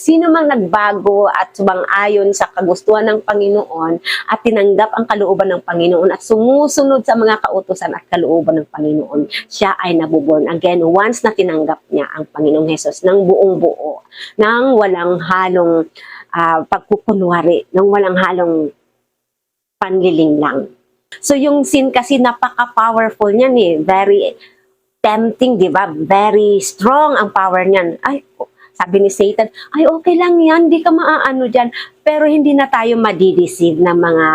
sino mang nagbago at sumang-ayon sa kagustuhan ng Panginoon at tinanggap ang kalooban ng Panginoon at sumusunod sa mga kautusan at kalooban ng Panginoon, siya ay nabuborn again once na tinanggap niya ang Panginoong Hesus ng buong buo, nang walang halong pagkukunwari, nang walang halong panliling lang. So yung sin kasi napaka-powerful niyan eh, very tempting, di ba? Very strong ang power niyan. Ay, sabi ni Satan, ay okay lang yan, di ka maaano dyan. Pero hindi na tayo madideceive ng mga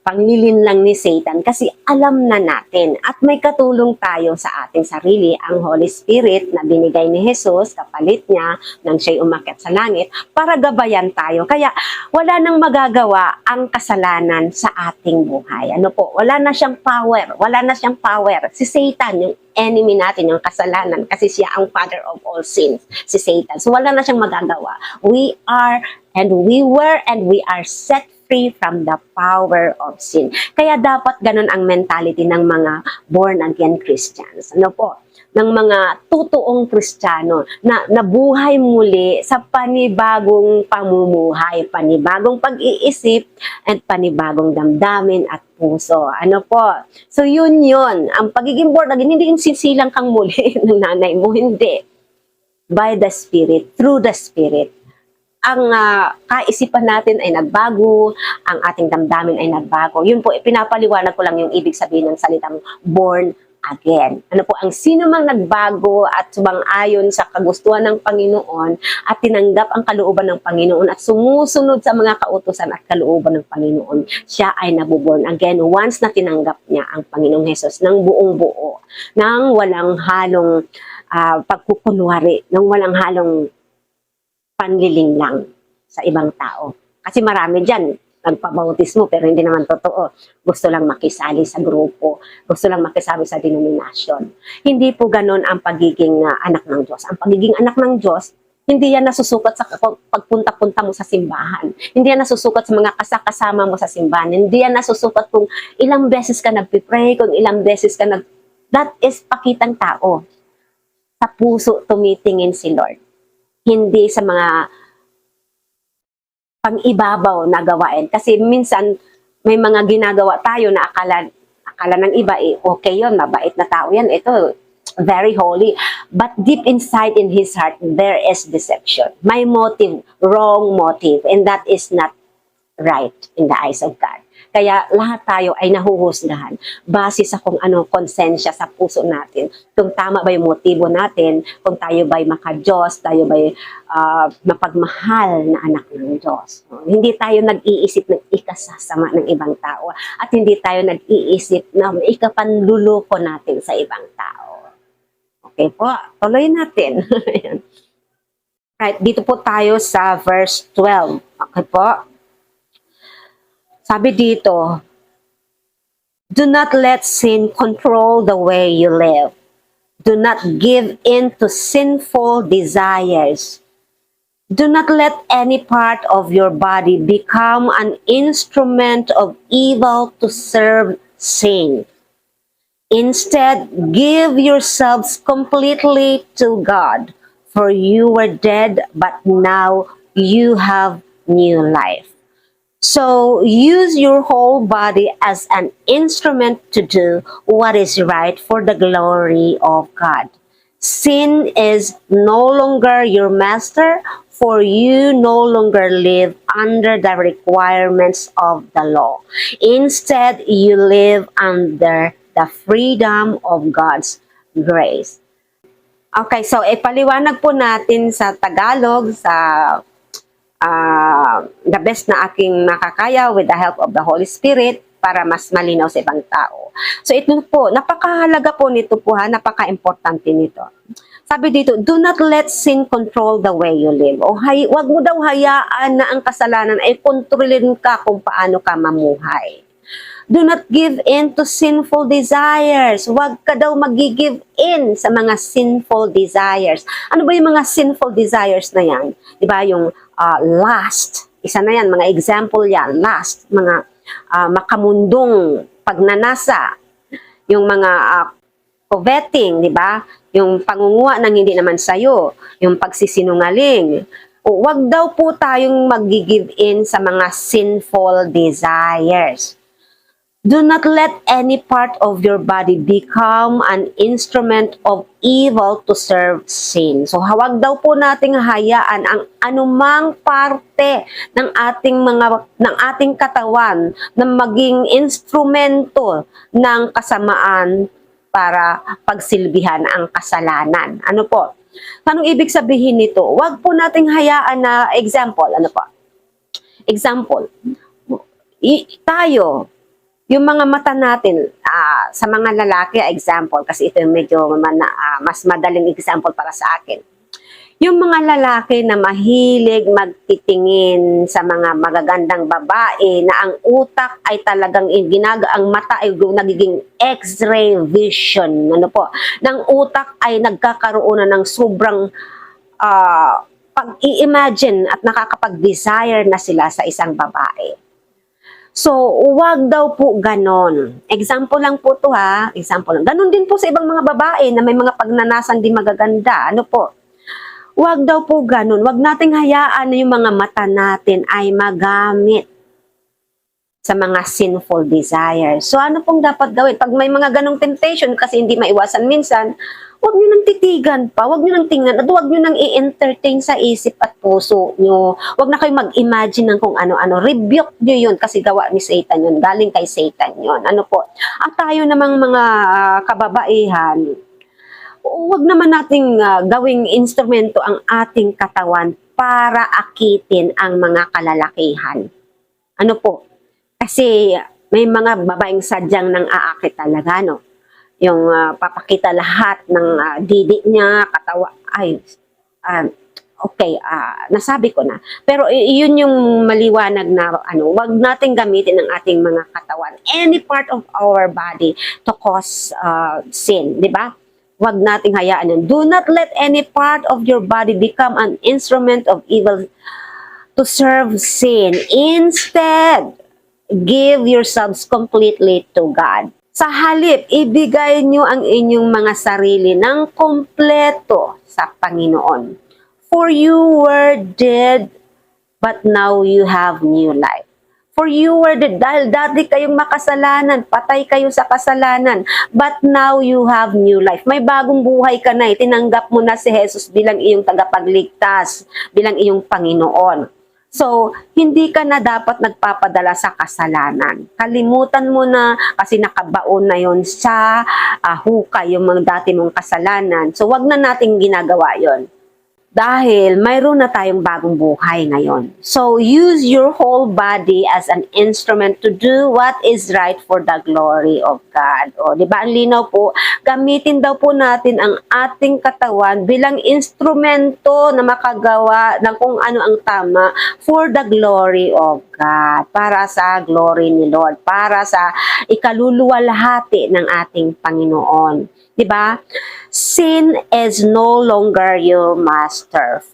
panglilin lang ni Satan kasi alam na natin at may katulong tayo sa ating sarili, ang Holy Spirit na binigay ni Jesus, kapalit niya nang siya'y umakyat sa langit para gabayan tayo. Kaya wala nang magagawa ang kasalanan sa ating buhay. Ano po? Wala na siyang power. Wala na siyang power. Si Satan, yung enemy natin, yung kasalanan, kasi siya ang father of all sins, si Satan. So wala na siyang magagawa. We are and we were and we are set free from the power of sin. Kaya dapat ganun ang mentality ng mga born-again Christians. Ano po? Ng mga totoong Kristiyano na nabuhay muli sa panibagong pamumuhay, panibagong pag-iisip, at panibagong damdamin at puso. Ano po? So yun. Ang pagiging born-again, hindi yung sisilang kang muli ng nanay mo, hindi. By the Spirit, through the Spirit. Ang kaisipan natin ay nagbago, ang ating damdamin ay nagbago. Yun po, pinapaliwanag ko lang yung ibig sabihin ng salitang born again. Ano po, ang sino mang nagbago at sumang-ayon sa kagustuhan ng Panginoon at tinanggap ang kalooban ng Panginoon at sumusunod sa mga kautusan at kalooban ng Panginoon, siya ay nabuborn again once na tinanggap niya ang Panginoong Hesus ng buong buo, nang walang halong pagkukunwari, nang walang halong panliling lang sa ibang tao. Kasi marami dyan, nagpabautismo pero hindi naman totoo. Gusto lang makisali sa grupo, gusto lang makisali sa denominasyon. Hindi po ganun ang pagiging anak ng Diyos. Ang pagiging anak ng Diyos, hindi yan nasusukat sa pagpunta-punta mo sa simbahan. Hindi yan nasusukat sa mga kasama mo sa simbahan. Hindi yan nasusukat kung ilang beses ka nagpipray, kung ilang beses ka That is pakitang tao. Sa puso tumitingin si Lord. Hindi sa mga pang-ibabaw na gawain. Kasi minsan, may mga ginagawa tayo na akala ng iba, okay yun, mabait na tao yan, ito, very holy. But deep inside in his heart, there is deception. May motive, wrong motive, and that is not right in the eyes of God. Kaya lahat tayo ay nahuhusgahan base sa kung ano konsensya sa puso natin. Kung tama ba yung motibo natin, kung tayo ba'y maka-Diyos, tayo ba'y mapagmahal na anak ng Diyos. Hindi tayo nag-iisip ng ikasasama ng ibang tao at hindi tayo nag-iisip na ikapanluloko natin sa ibang tao. Okay po, tuloy natin. Right, dito po tayo sa verse 12. Okay po. Sabi dito, do not let sin control the way you live. Do not give in to sinful desires. Do not let any part of your body become an instrument of evil to serve sin. Instead, give yourselves completely to God, for you were dead, but now you have new life. So, use your whole body as an instrument to do what is right for the glory of God. Sin is no longer your master, for you no longer live under the requirements of the law. Instead, you live under the freedom of God's grace. Okay, so ipaliwanag po natin sa Tagalog, sa the best na aking nakakaya with the help of the Holy Spirit para mas malinaw sa ibang tao. So ito po, napakahalaga po nito po ha, napaka-importante nito. Sabi dito, do not let sin control the way you live. O wag mo daw hayaan na ang kasalanan ay kontrolin ka kung paano ka mamuhay. Do not give in to sinful desires. Huwag ka daw mag-give in sa mga sinful desires. Ano ba yung mga sinful desires na yan? Diba yung lust, isa na yan, mga example yan, lust, mga makamundong pagnanasa, yung mga coveting, di ba? Yung pangunguha ng hindi naman sa'yo, yung pagsisinungaling, o po, wag daw po tayong mag-give in sa mga sinful desires. Do not let any part of your body become an instrument of evil to serve sin. So, hawag daw po nating hayaan ang anumang parte ng ating katawan na maging instrumento ng kasamaan para pagsilbihan ang kasalanan. Ano po? Anong ibig sabihin nito? Wag po nating hayaan na example, ano po? Example, tayo, yung mga mata natin, sa mga lalaki, example, kasi ito yung medyo mas madaling example para sa akin. Yung mga lalaki na mahilig magtitingin sa mga magagandang babae na ang utak ay talagang ang mata ay nagiging X-ray vision, ano po, ng utak ay nagkakaroon na ng sobrang pag-i-imagine at nakakapag-desire na sila sa isang babae. So, wag daw po ganon. Example lang po to ha. Example lang. Ganon din po sa ibang mga babae na may mga pagnanasan di magaganda. Ano po? Wag daw po ganon. Wag nating hayaan na yung mga mata natin ay magamit sa mga sinful desires. So, ano pong dapat gawin? Pag may mga ganong temptation, kasi hindi maiwasan minsan, huwag nyo nang titigan pa, huwag nyo nang tingnan, at huwag nyo nang i-entertain sa isip at puso nyo. Huwag na kayo mag-imagine ng kung ano-ano. Rebuke nyo yun kasi gawa ni Satan yun. Galing kay Satan yun. Ano po? At tayo namang mga kababaihan, huwag naman nating gawing instrumento ang ating katawan para akitin ang mga kalalakihan. Ano po? Kasi may mga babaeng sadyang nang aakit talaga, no? Yung papakita lahat ng didi niya, katawa, ay, okay, nasabi ko na. Pero yun yung maliwanag na, wag nating gamitin ang ating mga katawan, any part of our body to cause sin, di ba? Wag nating hayaan yun. Do not let any part of your body become an instrument of evil to serve sin. Instead, give yourselves completely to God. Sa halip, ibigay nyo ang inyong mga sarili ng kompleto sa Panginoon. For you were dead, but now you have new life. For you were dead, dahil dati kayong makasalanan, patay kayo sa kasalanan, but now you have new life. May bagong buhay ka na, tinanggap mo na si Jesus bilang iyong tagapagligtas, bilang iyong Panginoon. So, hindi ka na dapat nagpapadala sa kasalanan. Kalimutan mo na kasi nakabaon na yon sa hukay yung mga dati mong kasalanan. So, wag na nating ginagawa yon. Dahil mayroon na tayong bagong buhay ngayon. So, use your whole body as an instrument to do what is right for the glory of God. O, di ba? Ang linaw po, gamitin daw po natin ang ating katawan bilang instrumento na makagawa ng kung ano ang tama for the glory of God. Para sa glory ni Lord. Para sa ikaluluwalhati ng ating Panginoon. Diba? Sin is no longer your master.